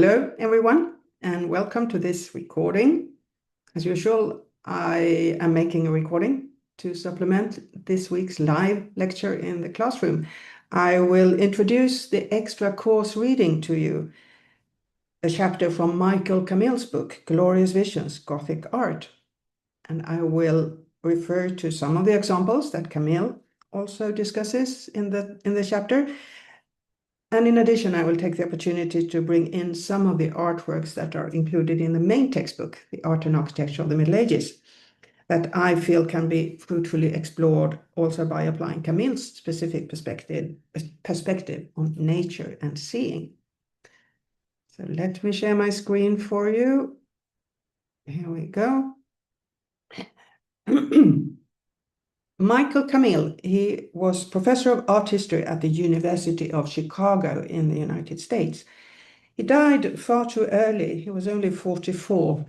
Hello, everyone, and welcome to this recording. As usual, I am making a recording to supplement this week's live lecture in the classroom. I will introduce the extra course reading to you, a chapter from Michael Camille's book, Glorious Visions, Gothic Art. And I will refer to some of the examples that Camille also discusses in the chapter. And in addition, I will take the opportunity to bring in some of the artworks that are included in the main textbook, The Art and Architecture of the Middle Ages, that I feel can be fruitfully explored also by applying Camille's specific perspective on nature and seeing. So let me share my screen for you. Here we go. Michael Camille, he was professor of art history at the University of Chicago in the United States. He died far too early. He was only 44.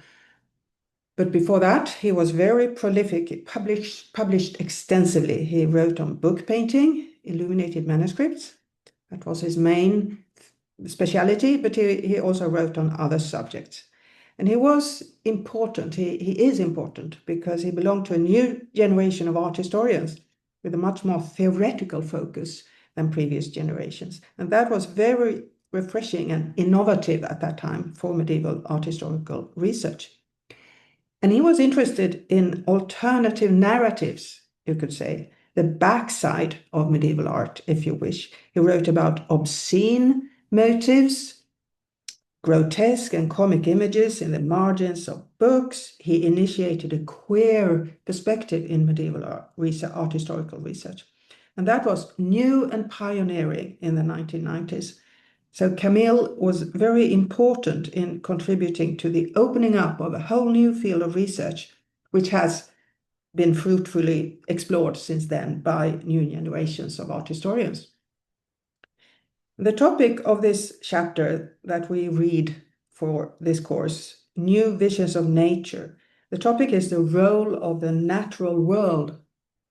But before that, he was very prolific. He published extensively. He wrote on book painting, illuminated manuscripts. That was his main specialty, but he also wrote on other subjects. And he was important. He is important because he belonged to a new generation of art historians with a much more theoretical focus than previous generations. And that was very refreshing and innovative at that time for medieval art historical research. And he was interested in alternative narratives, you could say, the backside of medieval art, if you wish. He wrote about obscene motives, grotesque and comic images in the margins of books. He initiated a queer perspective in medieval art historical research. And that was new and pioneering in the 1990s. So Camille was very important in contributing to the opening up of a whole new field of research, which has been fruitfully explored since then by new generations of art historians. The topic of this chapter that we read for this course, New Visions of Nature, the topic is the role of the natural world,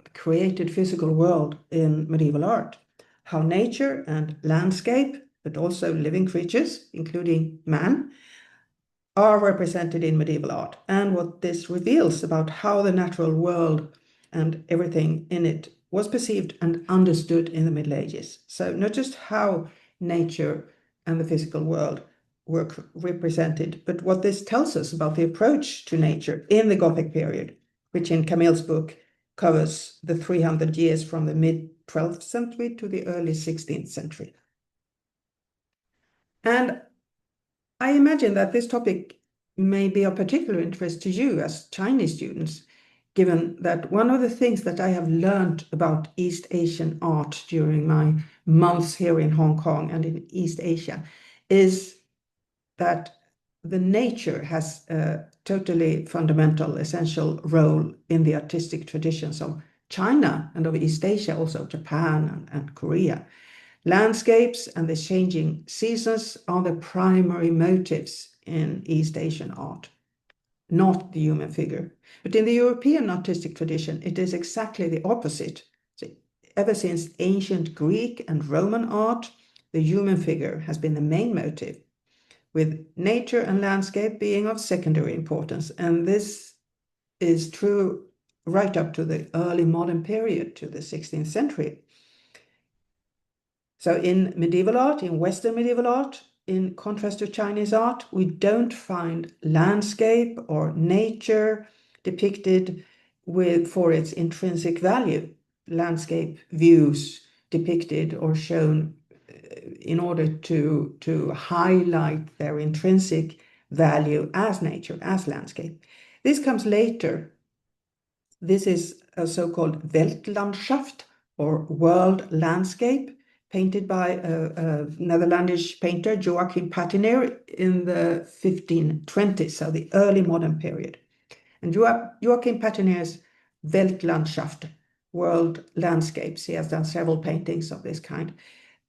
the created physical world in medieval art, how nature and landscape, but also living creatures, including man, are represented in medieval art, and what this reveals about how the natural world and everything in it was perceived and understood in the Middle Ages. So not just how nature and the physical world were represented, but what this tells us about the approach to nature in the Gothic period, which in Camille's book covers the 300 years from the mid-12th century to the early 16th century. And I imagine that this topic may be of particular interest to you as Chinese students, given that one of the things that I have learned about East Asian art during my months here in Hong Kong and in East Asia is that the nature has a totally fundamental, essential role in the artistic traditions of China and of East Asia, also Japan and Korea. Landscapes and the changing seasons are the primary motives in East Asian art, not the human figure. But in the European artistic tradition, it is exactly the opposite. So ever since ancient Greek and Roman art, the human figure has been the main motive, with nature and landscape being of secondary importance. And this is true right up to the early modern period, to the 16th century. So in medieval art, in Western medieval art, in contrast to Chinese art, we don't find landscape or nature depicted for its intrinsic value. Landscape views depicted or shown in order to highlight their intrinsic value as nature, as landscape. This comes later. This is a so-called Weltlandschaft, or world landscape, painted by a Netherlandish painter, Joachim Patineer, in the 1520s, so the early modern period. And Joachim Patineer's Weltlandschaft, world landscapes, he has done several paintings of this kind.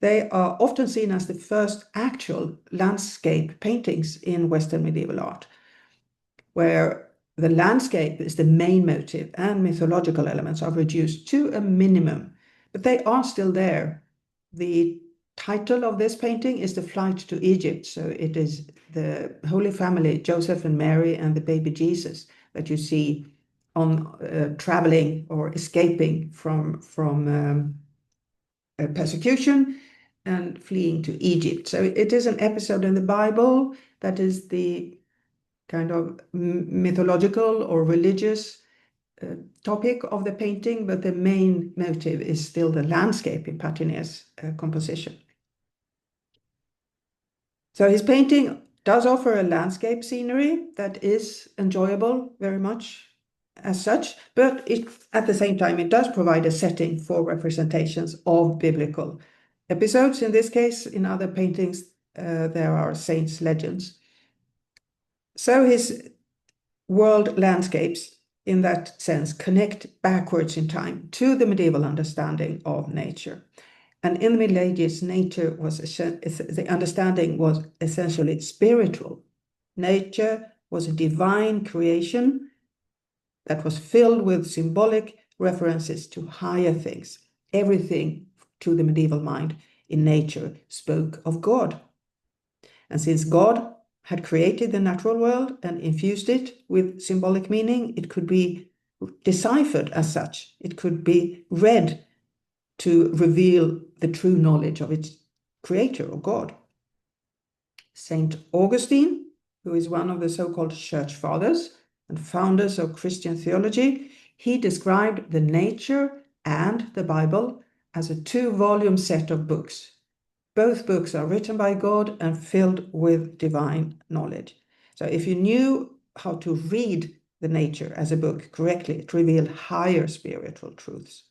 They are often seen as the first actual landscape paintings in Western medieval art, where the landscape is the main motive and mythological elements are reduced to a minimum, but they are still there. The title of this painting is The Flight to Egypt. So it is the Holy Family, Joseph and Mary and the baby Jesus, that you see on traveling or escaping from persecution and fleeing to Egypt. So it is an episode in the Bible that is the kind of mythological or religious topic of the painting, but the main motive is still the landscape in Patinier's composition. So his painting does offer a landscape scenery that is enjoyable very much as such, but at the same time, it does provide a setting for representations of biblical episodes. In this case, in other paintings, there are saints' legends. So his world landscapes, in that sense, connect backwards in time to the medieval understanding of nature. And in the Middle Ages, nature was, the understanding was essentially spiritual. Nature was a divine creation that was filled with symbolic references to higher things. Everything to the medieval mind in nature spoke of God. And since God had created the natural world and infused it with symbolic meaning, it could be deciphered as such. It could be read to reveal the true knowledge of its creator or God. Saint Augustine, who is one of the so-called church fathers and founders of Christian theology, he described the nature and the Bible as a 2-volume set of books. Both books are written by God and filled with divine knowledge. So if you knew how to read the nature as a book correctly, it revealed higher spiritual truths.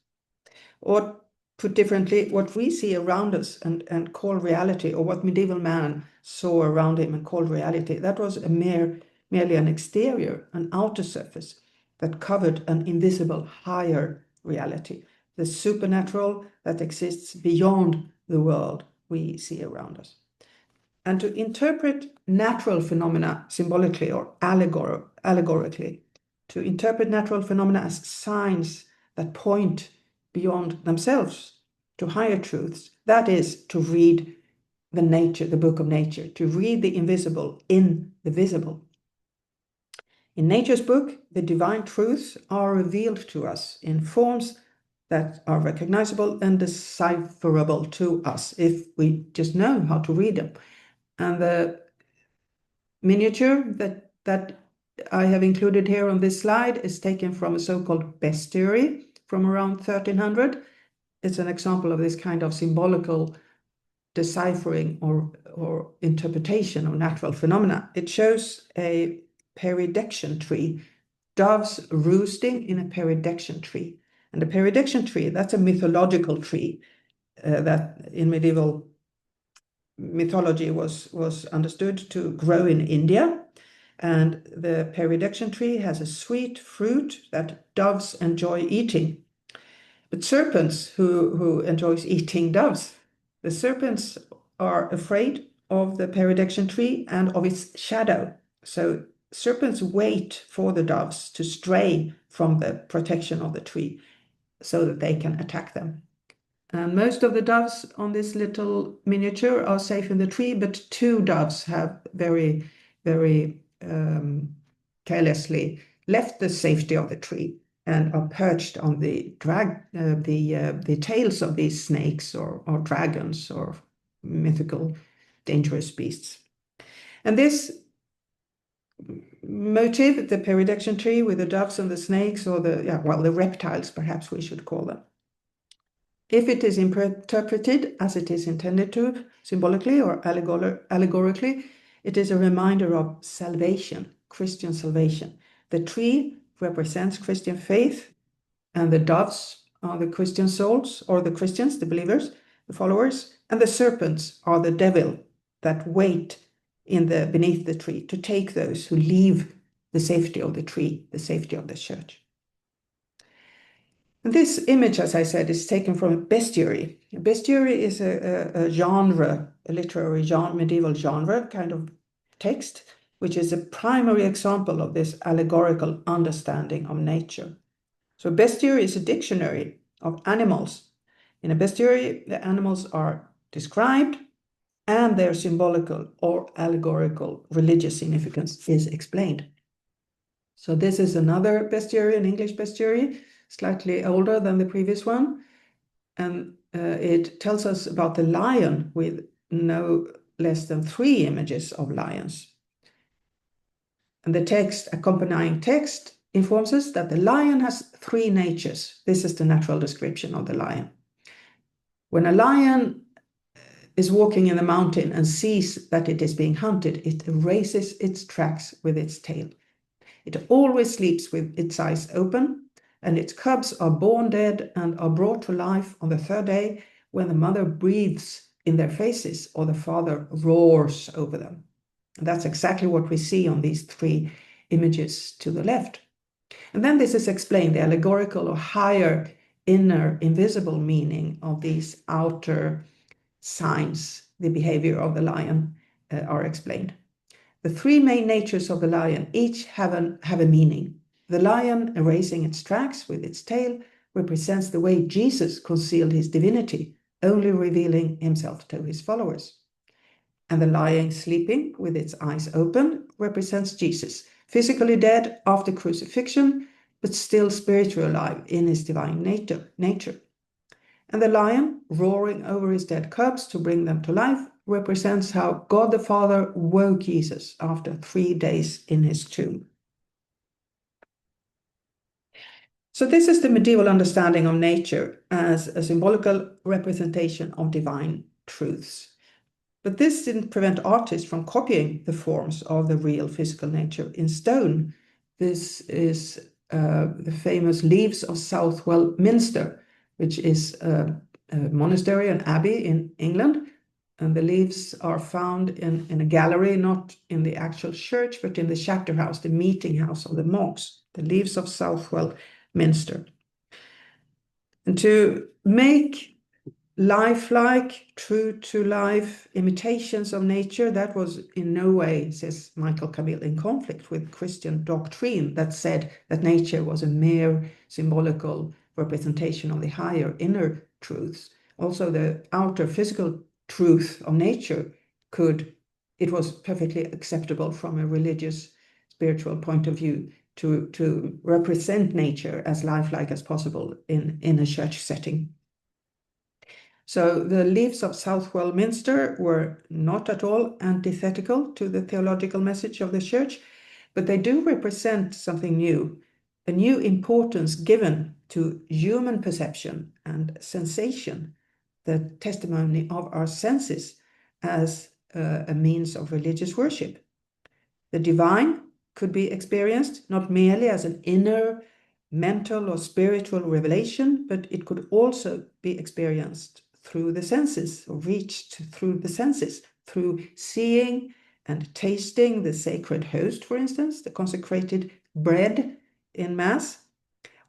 Or put differently, what we see around us and call reality, or what medieval man saw around him and called reality, that was merely an exterior, an outer surface that covered an invisible higher reality, the supernatural that exists beyond the world we see around us. And to interpret natural phenomena symbolically or allegorically, to interpret natural phenomena as signs that point beyond themselves to higher truths, that is to read the book of nature, to read the invisible in the visible. In nature's book, the divine truths are revealed to us in forms that are recognizable and decipherable to us if we just know how to read them. And the miniature that I have included here on this slide is taken from a so-called bestiary from around 1300. It's an example of this kind of symbolical deciphering or interpretation of natural phenomena. It shows a peridection tree, doves roosting in a peridection tree. And the peridection tree, that's a mythological tree that in medieval mythology was understood to grow in India. And the peridection tree has a sweet fruit that doves enjoy eating. But serpents who enjoys eating doves, the serpents are afraid of the peridection tree and of its shadow. So serpents wait for the doves to stray from the protection of the tree so that they can attack them. And most of the doves on this little miniature are safe in the tree, but 2 doves have very, very carelessly left the safety of the tree and are perched on the tails of these snakes or dragons or mythical dangerous beasts. And this motive, the peridection tree with the doves and the snakes, or the reptiles, perhaps we should call them, if it is interpreted as it is intended to, symbolically or allegorically, it is a reminder of salvation, Christian salvation. The tree represents Christian faith, and the doves are the Christian souls, or the Christians, the believers, the followers, and the serpents are the devil that wait beneath the tree to take those who leave the safety of the tree, the safety of the church. And this image, as I said, is taken from a bestiary. A bestiary is a genre, a literary genre, medieval genre kind of text, which is a primary example of this allegorical understanding of nature. So bestiary is a dictionary of animals. In a bestiary, the animals are described, and their symbolical or allegorical religious significance is explained. So this is another bestiary, an English bestiary, slightly older than the previous one. And it tells us about the lion with no less than 3 images of lions. And the accompanying text informs us that the lion has 3 natures. This is the natural description of the lion. When a lion is walking in the mountain and sees that it is being hunted, it erases its tracks with its tail. It always sleeps with its eyes open, and its cubs are born dead and are brought to life on the 3rd day when the mother breathes in their faces or the father roars over them. And that's exactly what we see on these 3 images to the left. And then this is explained, the allegorical or higher inner invisible meaning of these outer signs, the behavior of the lion, are explained. The 3 main natures of the lion each have a meaning. The lion erasing its tracks with its tail represents the way Jesus concealed his divinity, only revealing himself to his followers. And the lion sleeping with its eyes open represents Jesus, physically dead after crucifixion, but still spiritually alive in his divine nature. And the lion, roaring over his dead cubs to bring them to life, represents how God the Father woke Jesus after 3 days in his tomb. So this is the medieval understanding of nature as a symbolical representation of divine truths. But this didn't prevent artists from copying the forms of the real physical nature in stone. This is the famous Leaves of Southwell Minster, which is a monastery, an abbey in England. And the leaves are found in a gallery, not in the actual church, but in the chapter house, the meeting house of the monks, the Leaves of Southwell Minster. And to make lifelike, true to life imitations of nature, that was in no way, says Michael Camille, in conflict with Christian doctrine that said that nature was a mere symbolical representation of the higher inner truths. Also, the outer physical truth of nature it was perfectly acceptable from a religious, spiritual point of view to represent nature as lifelike as possible in a church setting. So the Leaves of Southwell Minster were not at all antithetical to the theological message of the church, but they do represent something new, a new importance given to human perception and sensation, the testimony of our senses as a means of religious worship. The divine could be experienced not merely as an inner mental or spiritual revelation, but it could also be experienced through the senses, or reached through the senses, through seeing and tasting the sacred host, for instance, the consecrated bread in Mass,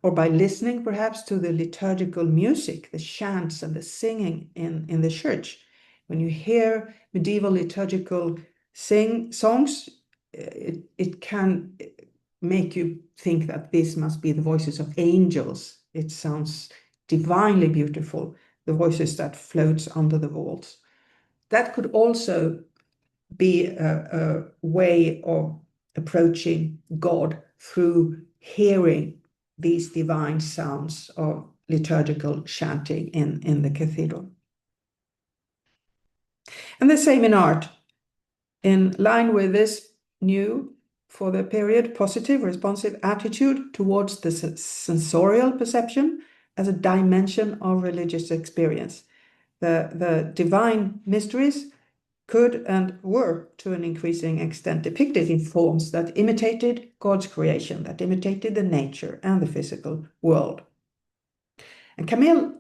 or by listening perhaps to the liturgical music, the chants and the singing in the church. When you hear medieval liturgical songs, it can make you think that this must be the voices of angels. It sounds divinely beautiful, the voices that floats under the vaults. That could also be a way of approaching God through hearing these divine sounds of liturgical chanting in the cathedral. And the same in art. In line with this new, for the period, positive, responsive attitude towards the sensorial perception as a dimension of religious experience. The divine mysteries could and were, to an increasing extent, depicted in forms that imitated God's creation, that imitated the nature and the physical world. And Camille,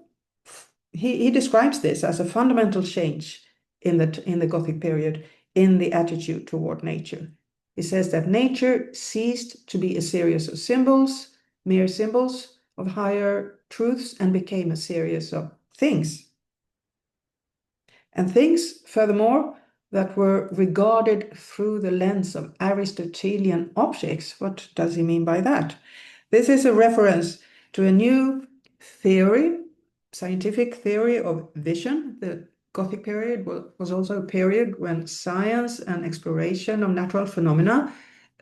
he describes this as a fundamental change in the Gothic period in the attitude toward nature. He says that nature ceased to be a series of symbols, mere symbols of higher truths, and became a series of things. And things, furthermore, that were regarded through the lens of Aristotelian optics. What does he mean by that? This is a reference to a new theory, scientific theory of vision, the Gothic period was also a period when science and exploration of natural phenomena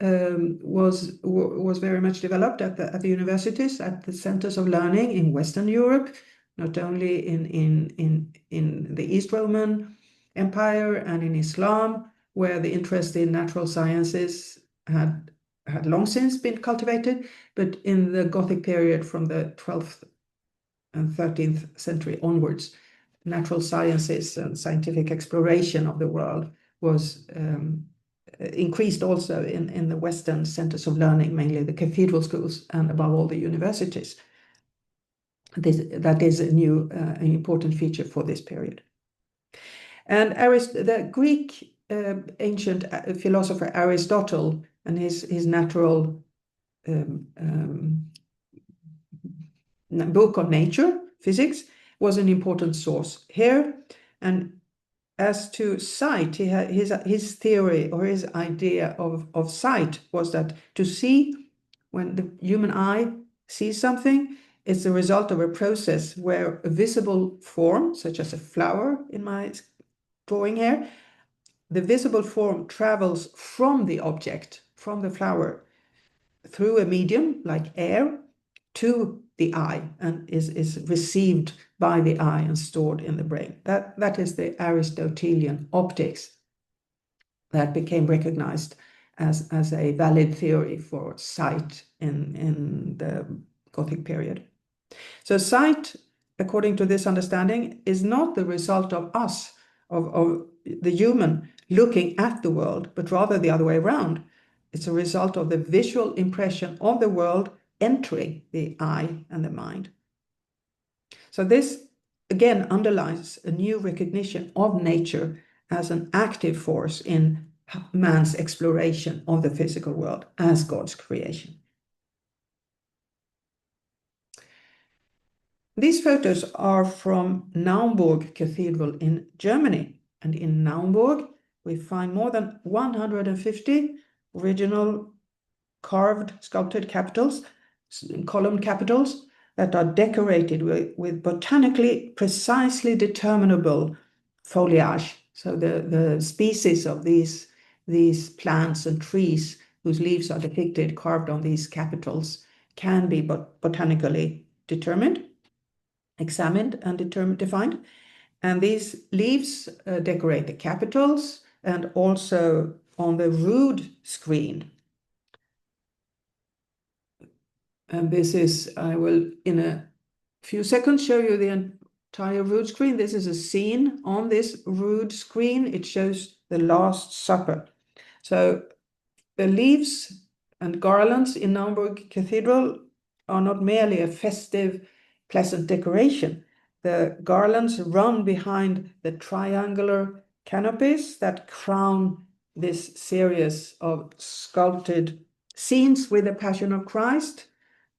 was very much developed at the universities, at the centers of learning in Western Europe, not only in the East Roman Empire and in Islam, where the interest in natural sciences had long since been cultivated, but in the Gothic period from the 12th and 13th century onwards, natural sciences and scientific exploration of the world was increased also in the Western centers of learning, mainly the cathedral schools and above all the universities. That is a new an important feature for this period. And the Greek ancient philosopher Aristotle and his natural book on nature, physics, was an important source here. And as to sight, his theory or his idea of sight was that to see, when the human eye sees something, it's the result of a process where a visible form, such as a flower in my drawing here, the visible form travels from the object, from the flower, through a medium like air to the eye and is received by the eye and stored in the brain. That is the Aristotelian optics that became recognized as a valid theory for sight in the Gothic period. So sight, according to this understanding, is not the result of us, of the human looking at the world, but rather the other way around. It's a result of the visual impression of the world entering the eye and the mind. So this again underlines a new recognition of nature as an active force in man's exploration of the physical world as God's creation. These photos are from Naumburg Cathedral in Germany. And in Naumburg, we find more than 150 original carved, sculpted capitals, column capitals, that are decorated with botanically precisely determinable foliage. So the species of these plants and trees whose leaves are depicted, carved on these capitals, can be botanically determined, examined and defined. And these leaves decorate the capitals and also on the rood screen. And this is, I will in a few seconds show you the entire rood screen. This is a scene on this rood screen. It shows the Last Supper. So the leaves and garlands in Naumburg Cathedral are not merely a festive, pleasant decoration. The garlands run behind the triangular canopies that crown this series of sculpted scenes with the Passion of Christ,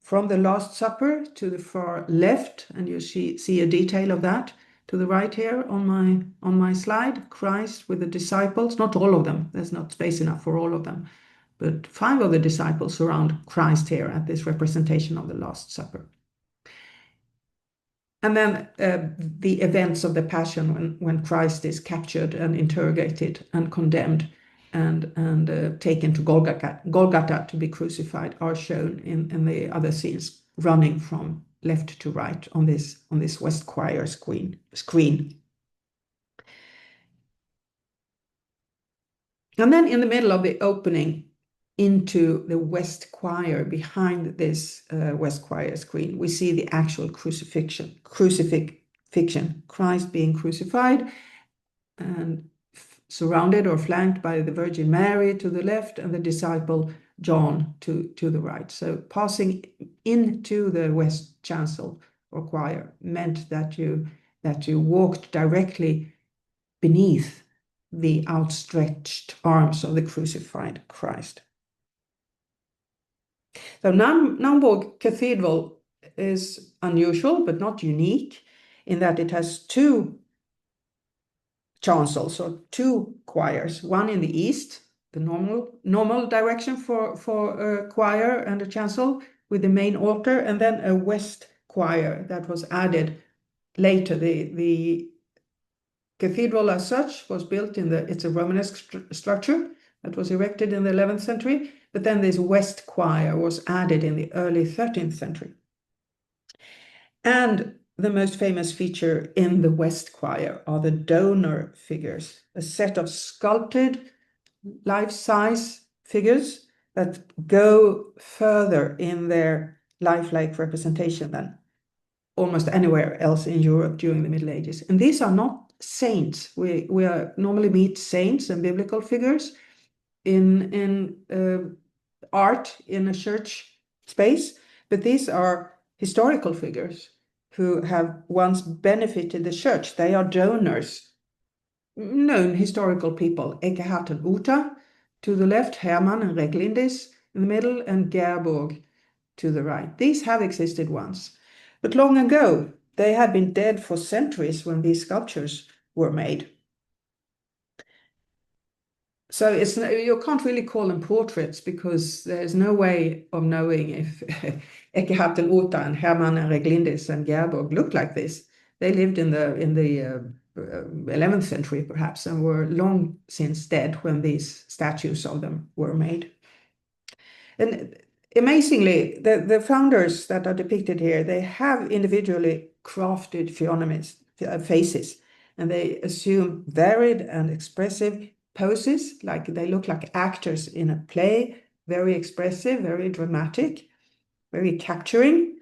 from the Last Supper to the far left, and you see a detail of that to the right here on my slide. Christ with the disciples, not all of them, there's not space enough for all of them, but 5 of the disciples surround Christ here at this representation of the Last Supper. And then the events of the Passion, when Christ is captured and interrogated and condemned and taken to Golgotha to be crucified, are shown in the other scenes, running from left to right on this west choir screen. And then in the middle of the opening into the west choir, behind this west choir screen, we see the actual crucifixion, Christ being crucified and surrounded or flanked by the Virgin Mary to the left and the disciple John to the right. So passing into the west chancel or choir meant that you walked directly beneath the outstretched arms of the crucified Christ. So Naumburg Cathedral is unusual but not unique in that it has 2 chancels or 2 choirs, one in the east, the normal direction for a choir and a chancel with the main altar, and then a west choir that was added later. The cathedral as such was built it's a Romanesque structure that was erected in the 11th century, but then this west choir was added in the early 13th century. And the most famous feature in the west choir are the donor figures, a set of sculpted life-size figures that go further in their lifelike representation than almost anywhere else in Europe during the Middle Ages. And these are not saints. We normally meet saints and biblical figures in art in a church space, but these are historical figures who have once benefited the church. They are donors, known historical people, Eckehart and Uta to the left, Hermann and Reglindis in the middle, and Gerburg to the right. These have existed once, but long ago. They had been dead for centuries when these sculptures were made. So you can't really call them portraits because there's no way of knowing if Eckehart and Uta and Hermann and Reglindis and Gerburg looked like this. They lived in the 11th century perhaps and were long since dead when these statues of them were made. And amazingly, the founders that are depicted here, they have individually crafted faces, and they assume varied and expressive poses, like they look like actors in a play, very expressive, very dramatic, very capturing.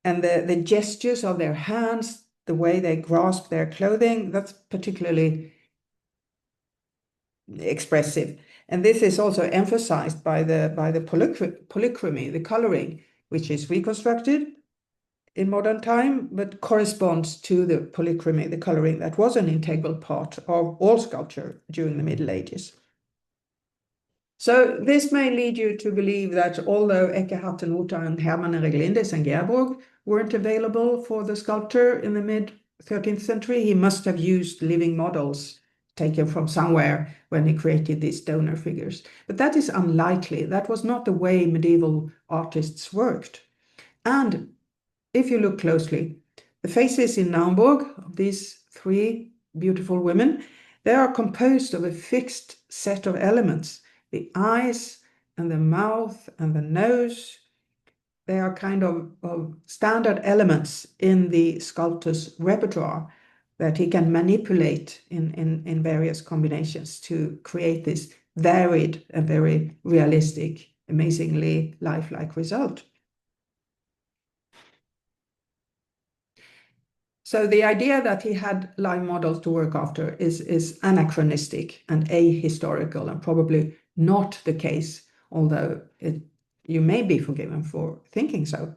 And the gestures of their hands, the way they grasp their clothing, that's particularly expressive. And this is also emphasized by the polychromy, the coloring, which is reconstructed in modern time, but corresponds to the polychromy, the coloring that was an integral part of all sculpture during the Middle Ages. So this may lead you to believe that although Eckehart and Uta and Hermann and Reglindis and Gerburg weren't available for the sculptor in the mid-13th century, he must have used living models taken from somewhere when he created these donor figures. But that is unlikely. That was not the way medieval artists worked. And if you look closely, the faces in Naumburg of these three beautiful women, they are composed of a fixed set of elements. The eyes and the mouth and the nose, they are kind of standard elements in the sculptor's repertoire that he can manipulate in various combinations to create this varied and very realistic, amazingly lifelike result. So the idea that he had live models to work after is anachronistic and ahistorical and probably not the case, although you may be forgiven for thinking so.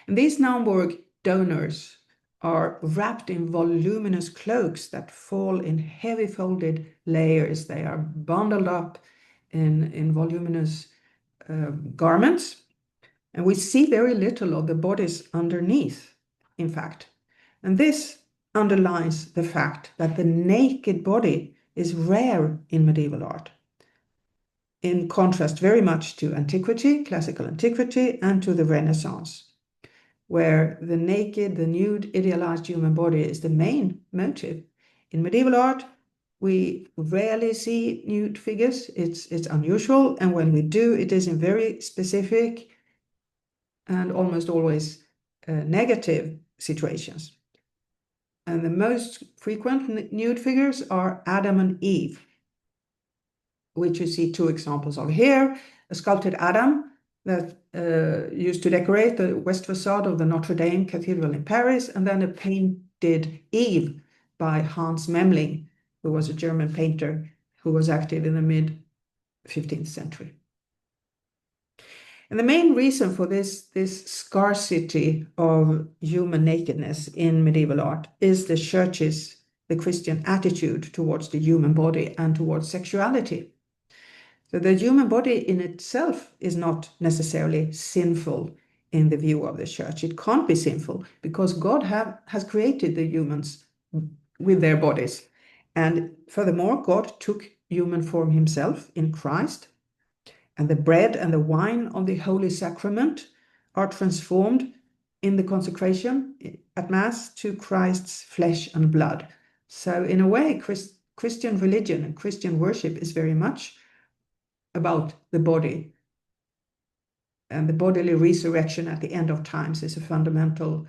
And these Naumburg donors are wrapped in voluminous cloaks that fall in heavy folded layers. They are bundled up in voluminous garments, and we see very little of the bodies underneath, in fact. And this underlines the fact that the naked body is rare in medieval art, in contrast very much to antiquity, classical antiquity, and to the Renaissance, where the naked, the nude, idealized human body is the main motive. In medieval art, we rarely see nude figures. It's unusual, and when we do, it is in very specific and almost always negative situations. And the most frequent nude figures are Adam and Eve, which you see two examples of here. A sculpted Adam that used to decorate the west facade of the Notre Dame Cathedral in Paris, and then a painted Eve by Hans Memling, who was a German painter who was active in the mid-15th century. And the main reason for this scarcity of human nakedness in medieval art is the church's, the Christian attitude towards the human body and towards sexuality. So the human body in itself is not necessarily sinful in the view of the church. It can't be sinful because God has created the humans with their bodies. And furthermore, God took human form himself in Christ. And the bread and the wine of the Holy Sacrament are transformed in the consecration at Mass to Christ's flesh and blood. So in a way, Christian religion and Christian worship is very much about the body. And the bodily resurrection at the end of times is a fundamental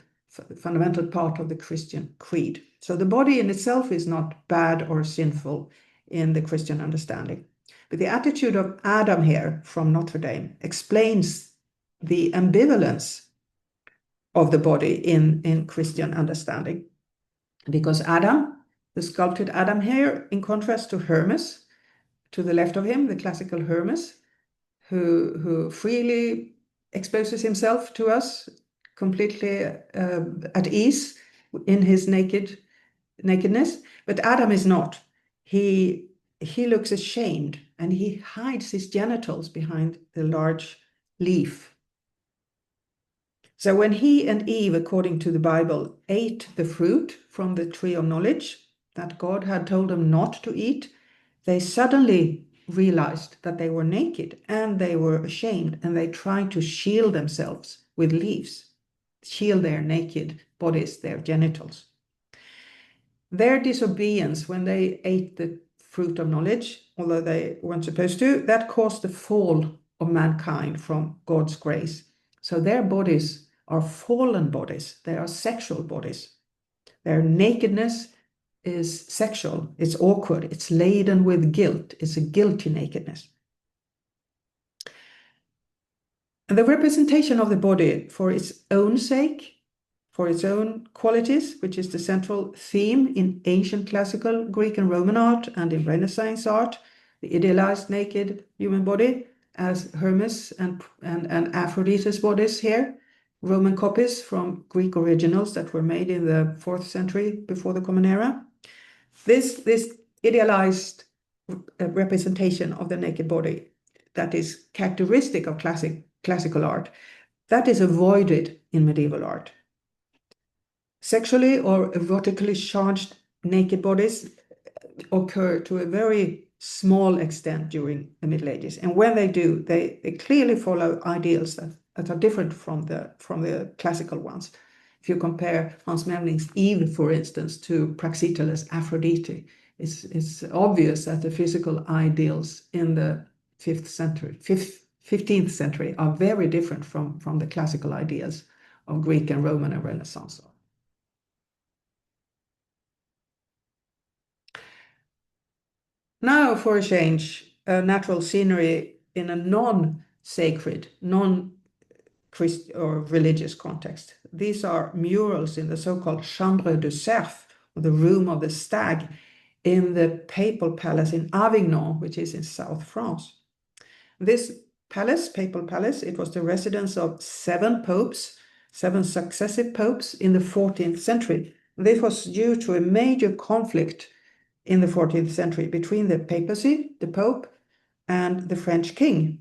part of the Christian creed. So the body in itself is not bad or sinful in the Christian understanding. But the attitude of Adam here from Notre Dame explains the ambivalence of the body in Christian understanding. Because Adam, the sculpted Adam here, in contrast to Hermes, to the left of him, the classical Hermes, who freely exposes himself to us, completely at ease in his nakedness. But Adam is not. He looks ashamed and he hides his genitals behind the large leaf. So when he and Eve, according to the Bible, ate the fruit from the tree of knowledge that God had told them not to eat, they suddenly realized that they were naked and they were ashamed, and they tried to shield themselves with leaves, shield their naked bodies, their genitals. Their disobedience when they ate the fruit of knowledge, although they weren't supposed to, that caused the fall of mankind from God's grace. So their bodies are fallen bodies. They are sexual bodies. Their nakedness is sexual. It's awkward. It's laden with guilt. It's a guilty nakedness. And the representation of the body for its own sake, for its own qualities, which is the central theme in ancient classical Greek and Roman art and in Renaissance art, the idealized naked human body as Hermes and Aphrodite's bodies here, Roman copies from Greek originals that were made in the 4th century before the Common Era. This idealized representation of the naked body that is characteristic of classical art, that is avoided in medieval art. Sexually or erotically charged naked bodies occur to a very small extent during the Middle Ages. And when they do, they clearly follow ideals that are different from the classical ones. If you compare Hans Memling's Eve, for instance, to Praxiteles' Aphrodite, it's obvious that the physical ideals in the 15th century are very different from the classical ideas of Greek and Roman and Renaissance. Now, for a change, natural scenery in a non-sacred, non-Christ or religious context. These are murals in the so-called Chambre de Cerf, or the Room of the Stag, in the papal palace in Avignon, which is in South France. This palace, papal palace, it was the residence of 7 popes, 7 successive popes in the 14th century. This was due to a major conflict in the 14th century between the papacy, the Pope, and the French king.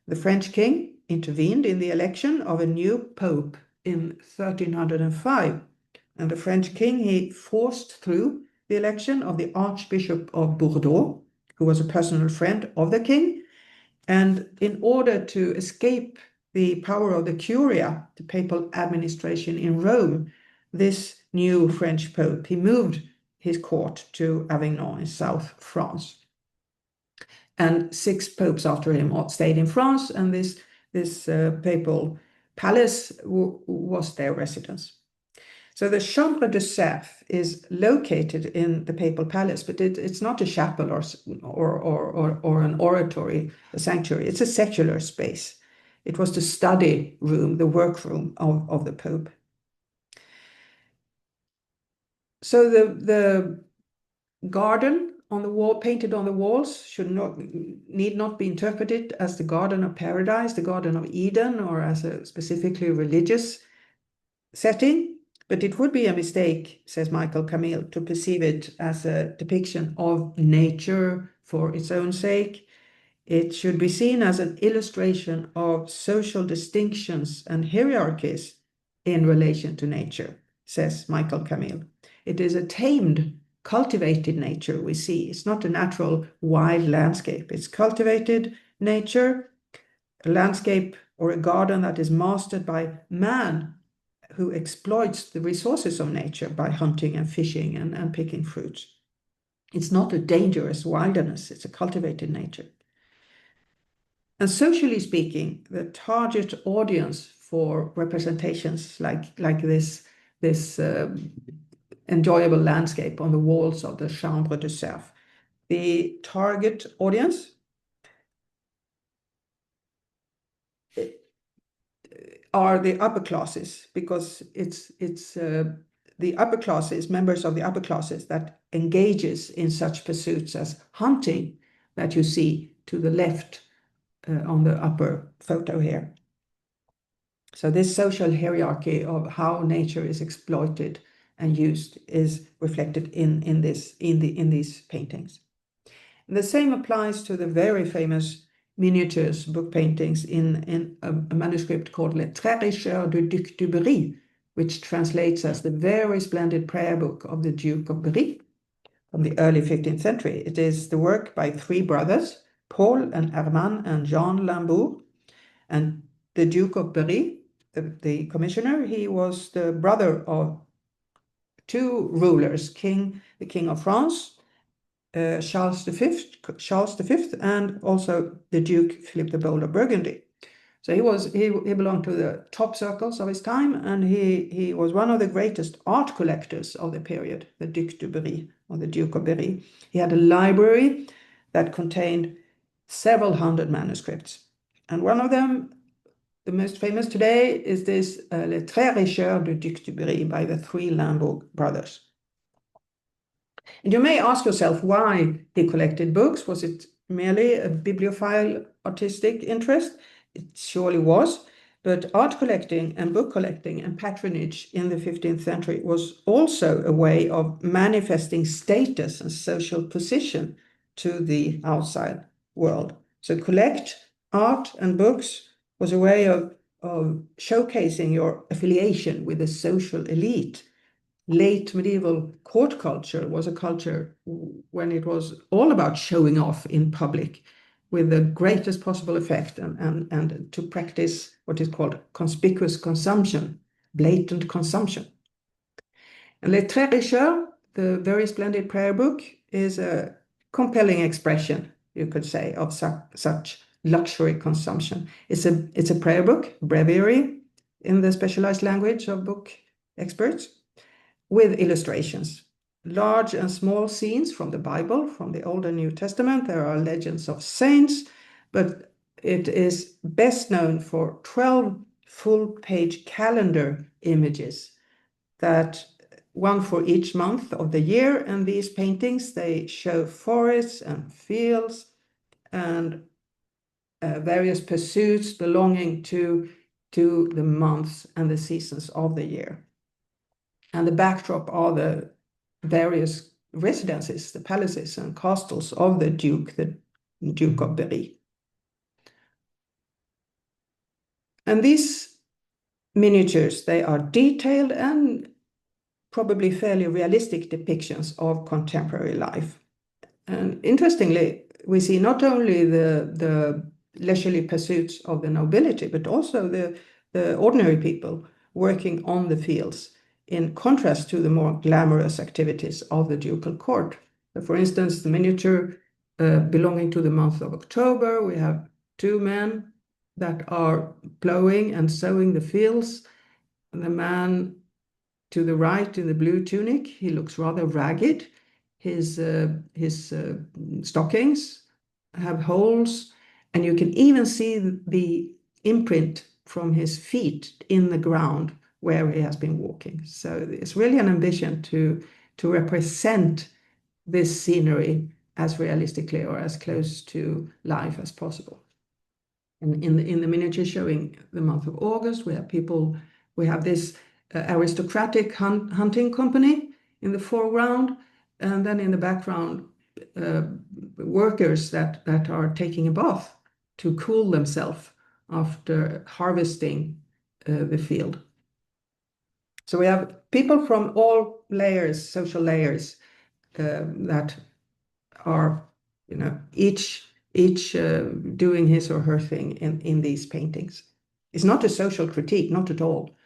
The French king intervened in the election of a new Pope in 1305. And the French king, he forced through the election of the Archbishop of Bordeaux, who was a personal friend of the king. And in order to escape the power of the Curia, the papal administration in Rome, this new French Pope, he moved his court to Avignon in South France. And 6 popes after him stayed in France, and this papal palace was their residence. So the Chambre de Cerf is located in the papal palace, but it's not a chapel or an oratory, a sanctuary. It's a secular space. It was the study room, the workroom of the Pope. So the garden on the wall, painted on the walls, need not be interpreted as the Garden of Paradise, the Garden of Eden, or as a specifically religious setting, but it would be a mistake, says Michael Camille, to perceive it as a depiction of nature for its own sake. It should be seen as an illustration of social distinctions and hierarchies in relation to nature, says Michael Camille. It is a tamed, cultivated nature we see. It's not a natural wild landscape. It's cultivated nature, a landscape or a garden that is mastered by man who exploits the resources of nature by hunting and fishing and picking fruits. It's not a dangerous wilderness, it's a cultivated nature. And socially speaking, the target audience for representations like this enjoyable landscape on the walls of the Chambre de Cerf, the target audience are the upper classes, because it's the upper classes, members of the upper classes, that engages in such pursuits as hunting that you see to the left on the upper photo here. So this social hierarchy of how nature is exploited and used is reflected in these paintings. And the same applies to the very famous miniatures, book paintings in a manuscript called Les Très Richeurs du Duc de Berry, which translates as the very splendid prayer book of the Duke of Berry from the early 15th century. It is the work by three brothers, Paul and Herman and Jean Limbourg. And the Duke of Berry, the commissioner, he was the brother of two rulers, the King of France, Charles V, and also the Duke Philip the Bold of Burgundy. So he belonged to the top circles of his time, and he was one of the greatest art collectors of the period, the Duc de Berry, or the Duke of Berry. He had a library that contained several hundred manuscripts, and one of them, the most famous today, is this Les Très Richeurs du Duc de Berry by the three Limbourg brothers. And you may ask yourself why he collected books. Was it merely a bibliophile artistic interest? It surely was. But art collecting and book collecting and patronage in the 15th century was also a way of manifesting status and social position to the outside world. So collect art and books was a way of showcasing your affiliation with the social elite. Late medieval court culture was a culture when it was all about showing off in public with the greatest possible effect, and to practice what is called conspicuous consumption, blatant consumption. And Les Très Richeurs, the very splendid prayer book, is a compelling expression, you could say, of such luxury consumption. It's a prayer book, breviary in the specialized language of book experts, with illustrations, large and small scenes from the Bible, from the Old and New Testament. There are legends of saints, but it is best known for 12 full-page calendar images, that one for each month of the year. And these paintings, they show forests and fields and various pursuits belonging to the months and the seasons of the year. And the backdrop are the various residences, the palaces and castles of the Duke of Berry. And these miniatures, they are detailed and probably fairly realistic depictions of contemporary life. And interestingly, we see not only the leisurely pursuits of the nobility, but also the ordinary people working on the fields, in contrast to the more glamorous activities of the ducal court. So for instance, the miniature belonging to the month of October, we have two men that are plowing and sowing the fields. And the man to the right in the blue tunic, he looks rather ragged. His stockings have holes, and you can even see the imprint from his feet in the ground where he has been walking. So it's really an ambition to represent this scenery as realistically or as close to life as possible. And in the miniature showing the month of August, we have this aristocratic hunting company in the foreground, and then in the background, workers that are taking a bath to cool themselves after harvesting the field. So we have people from all layers, social layers, that are, each doing his or her thing in these paintings. It's not a social critique, not at all.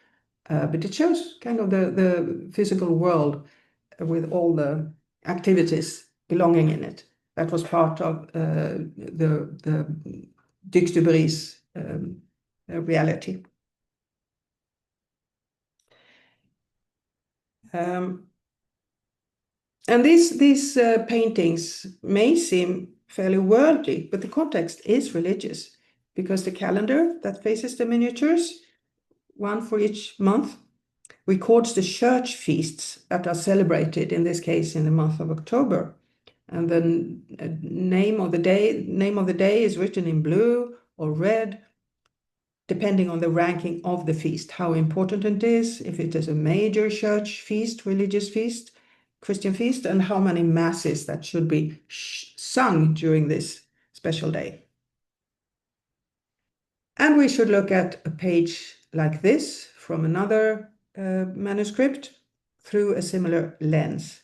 but it shows kind of the physical world with all the activities belonging in it. That was part of the Dux de Bry's reality. And these paintings may seem fairly worldly, but the context is religious, because the calendar that faces the miniatures, one for each month, records the church feasts that are celebrated, in this case, in the month of October. And the name of the day is written in blue or red, depending on the ranking of the feast, how important it is, if it is a major church feast, religious feast, Christian feast, and how many masses that should be sung during this special day. And we should look at a page like this from another manuscript through a similar lens.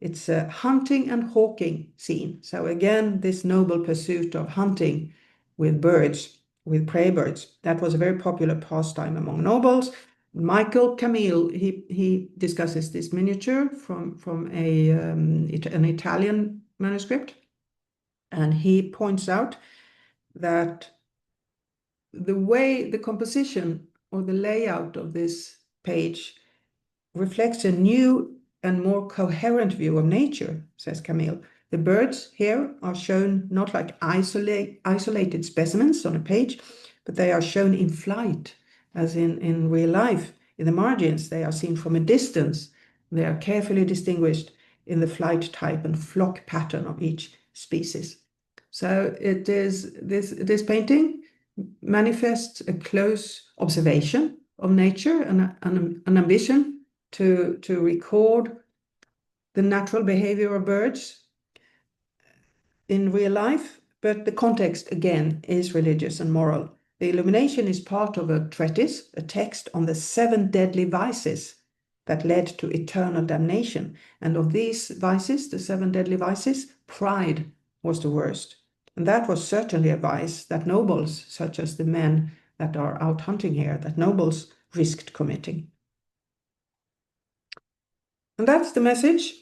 It's a hunting and hawking scene. So again, this noble pursuit of hunting with birds, with prey birds, that was a very popular pastime among nobles. Michael Camille, he discusses this miniature from an Italian manuscript, and he points out that the composition or the layout of this page reflects a new and more coherent view of nature, says Camille. The birds here are shown not like isolated specimens on a page, but they are shown in flight, as in real life. In the margins, they are seen from a distance. They are carefully distinguished in the flight type and flock pattern of each species. So it is this painting manifests a close observation of nature and an ambition to record the natural behavior of birds in real life, but the context, again, is religious and moral. The illumination is part of a treatise, a text on the 7 deadly vices that led to eternal damnation. And of these vices, the 7 deadly vices, pride was the worst. And that was certainly a vice that nobles, such as the men that are out hunting here, that nobles risked committing. And that's the message.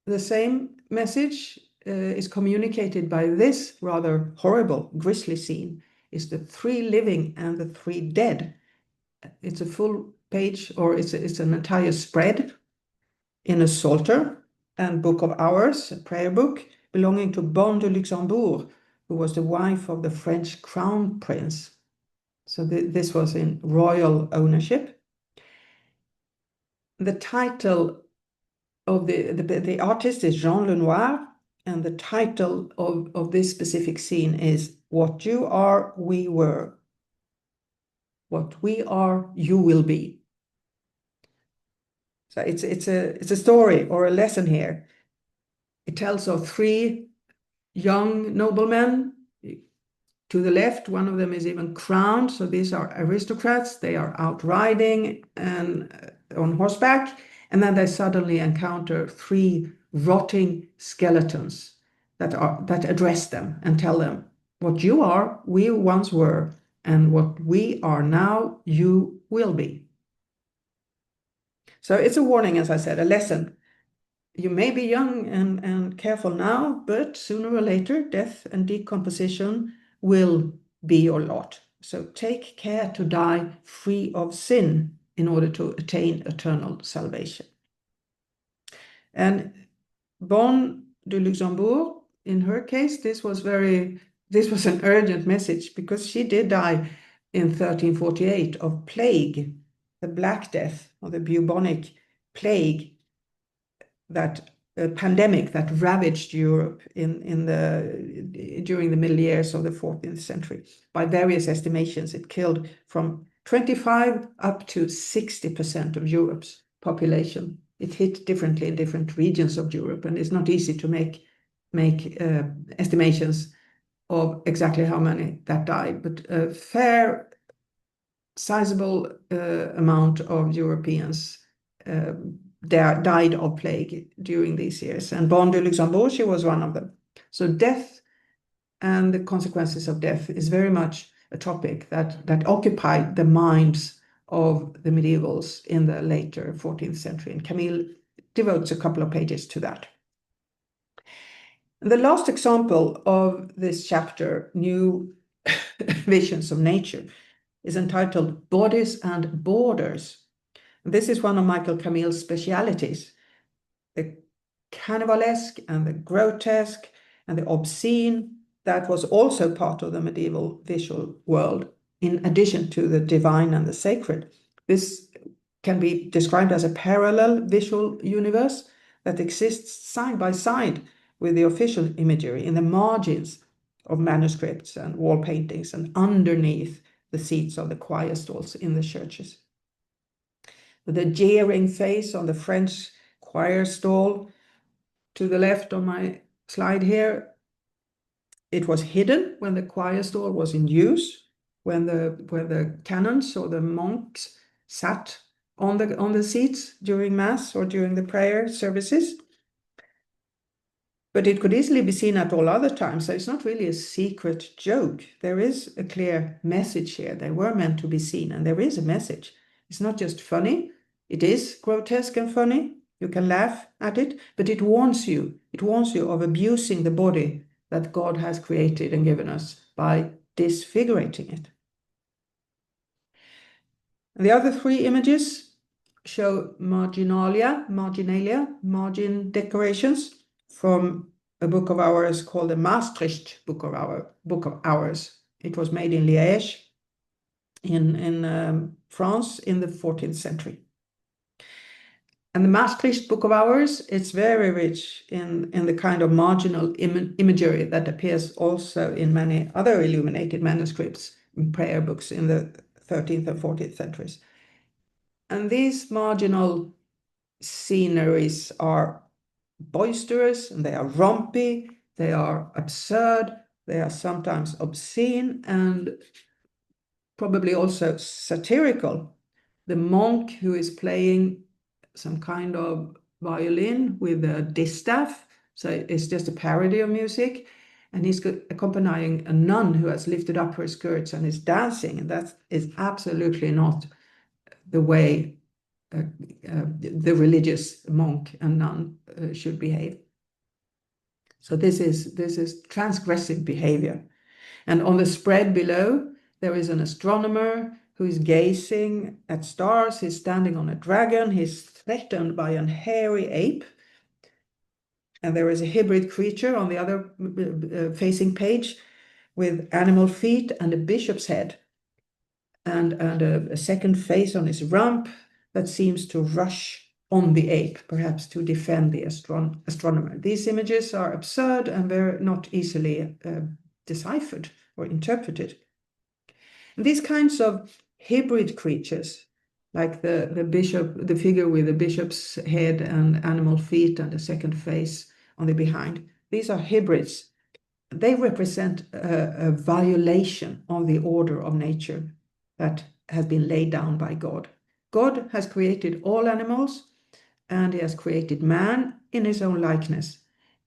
The same message is communicated by this rather horrible, grisly scene, is the 3 living and the 3 dead. It's a full page, or it's an entire spread in a Psalter and Book of Hours, a prayer book, belonging to Bonne de Luxembourg, who was the wife of the French crown prince. So this was in royal ownership. The title of the artist is Jean Lenoir, and the title of this specific scene is "What you are, we were. What we are, you will be." So it's a story or a lesson here. It tells of 3 young noblemen. To the left, one of them is even crowned. So these are aristocrats. They are out riding and on horseback. And then they suddenly encounter 3 rotting skeletons that address them and tell them, what you are, we once were, and what we are now, you will be. So it's a warning, as I said, a lesson. You may be young and careful now, but sooner or later, death and decomposition will be your lot. So take care to die free of sin in order to attain eternal salvation. And Bonne de Luxembourg, in her case, this was an urgent message, because she did die in 1348 of plague, the Black Death, or the bubonic plague, that pandemic that ravaged Europe during the middle years of the 14th century. By various estimations, it killed from 25 up to 60% of Europe's population. It hit differently in different regions of Europe, and it's not easy to make estimations of exactly how many that died, but a fair, sizable amount of Europeans died of plague during these years. And Bonne de Luxembourg, she was one of them. So death and the consequences of death is very much a topic that occupied the minds of the medievals in the later 14th century. And Camille devotes a couple of pages to that. The last example of this chapter, New Visions of Nature, is entitled Bodies and Borders. This is one of Michael Camille's specialities. The carnivalesque and the grotesque and the obscene, that was also part of the medieval visual world, in addition to the divine and the sacred. This can be described as a parallel visual universe that exists side by side with the official imagery in the margins of manuscripts and wall paintings and underneath the seats of the choir stalls in the churches. The jeering face on the French choir stall to the left on my slide here, it was hidden when the choir stall was in use, when the canons or the monks sat on the seats during Mass or during the prayer services. But it could easily be seen at all other times, so it's not really a secret joke. There is a clear message here. They were meant to be seen, and there is a message. It's not just funny. It is grotesque and funny. You can laugh at it, but it warns you. It warns you of abusing the body that God has created and given us by disfigurating it. And the other three images show marginalia, margin decorations from a book of hours called the Maastricht Book of Hours. It was made in Liège in France in the 14th century. And the Maastricht Book of Hours, it's very rich in the kind of marginal imagery that appears also in many other illuminated manuscripts and prayer books in the 13th and 14th centuries. And these marginal sceneries are boisterous, and they are rompy, they are absurd, they are sometimes obscene, and probably also satirical. The monk who is playing some kind of violin with a distaff, so it's just a parody of music, and he's accompanying a nun who has lifted up her skirts and is dancing, and that is absolutely not the way the religious monk and nun should behave. So this is transgressive behavior. And on the spread below, there is an astronomer who is gazing at stars. He's standing on a dragon. He's threatened by an hairy ape. And there is a hybrid creature on the other facing page with animal feet and a bishop's head and a second face on his rump that seems to rush on the ape, perhaps to defend the astronomer. These images are absurd and very not easily deciphered or interpreted. And these kinds of hybrid creatures, like the figure with the bishop's head and animal feet and a second face on the behind, these are hybrids. They represent a violation of the order of nature that has been laid down by God. God has created all animals, and he has created man in his own likeness.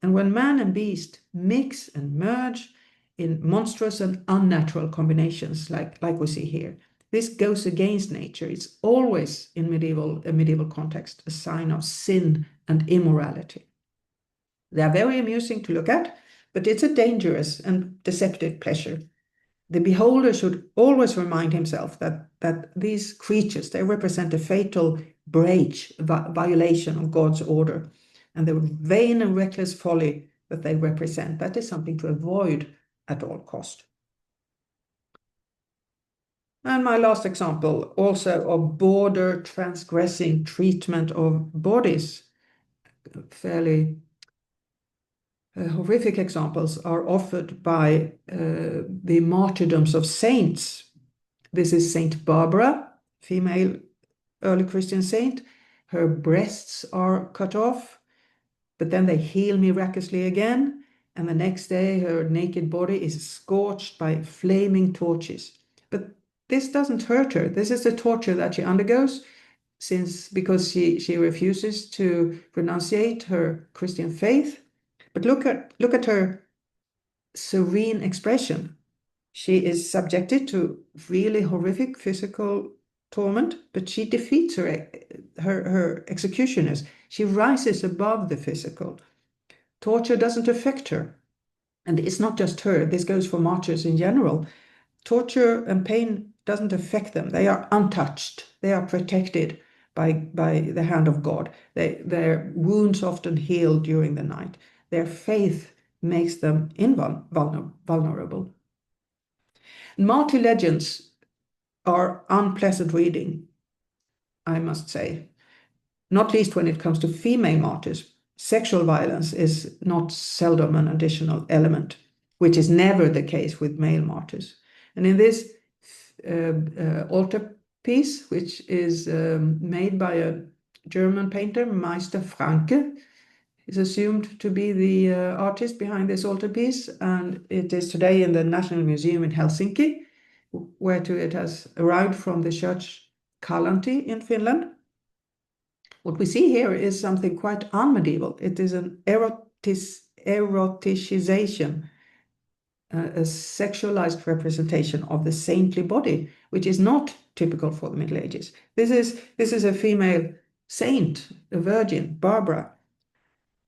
And when man and beast mix and merge in monstrous and unnatural combinations, like we see here, this goes against nature. It's always in a medieval context a sign of sin and immorality. They are very amusing to look at, but it's a dangerous and deceptive pleasure. The beholder should always remind himself that these creatures, they represent a fatal breach, violation of God's order, and the vain and reckless folly that they represent, that is something to avoid at all cost. And my last example, also of border transgressing treatment of bodies, fairly horrific examples are offered by the martyrdoms of saints. This is Saint Barbara, female early Christian saint. Her breasts are cut off, but then they heal miraculously again. And the next day, her naked body is scorched by flaming torches. But this doesn't hurt her. This is the torture that she undergoes because she refuses to renunciate her Christian faith. But look at her serene expression. She is subjected to really horrific physical torment, but she defeats her executioners. She rises above the physical. Torture doesn't affect her. And it's not just her, this goes for martyrs in general. Torture and pain doesn't affect them. They are untouched. They are protected by the hand of God. Their wounds often heal during the night. Their faith makes them invulnerable. Martyr legends are unpleasant reading, I must say, not least when it comes to female martyrs. Sexual violence is not seldom an additional element, which is never the case with male martyrs. And in this altarpiece, which is made by a German painter, Meister Franke, is assumed to be the artist behind this altarpiece, and it is today in the National Museum in Helsinki, where it has arrived from the church Kalanti in Finland. What we see here is something quite unmedieval. It is an eroticization, a sexualized representation of the saintly body, which is not typical for the Middle Ages. This is a female saint, a virgin, Barbara,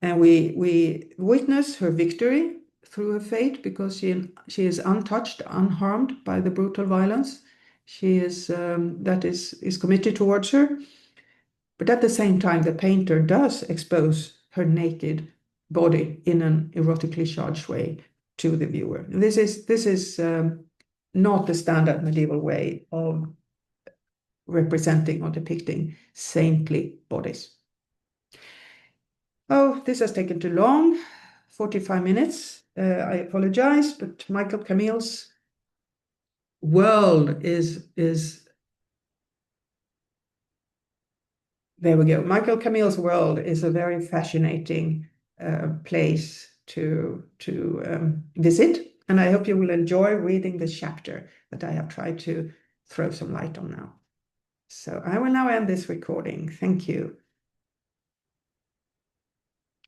and we witness her victory through her fate because she is untouched, unharmed by the brutal violence. She is that is committed towards her. But at the same time, the painter does expose her naked body in an erotically charged way to the viewer. And this is not the standard medieval way of representing or depicting saintly bodies. Oh, this has taken too long, 45 minutes. I apologize, but Michael Camille's world is there we go. Michael Camille's world is a very fascinating place to visit, and I hope you will enjoy reading the chapter that I have tried to throw some light on now. So I will now end this recording. Thank you.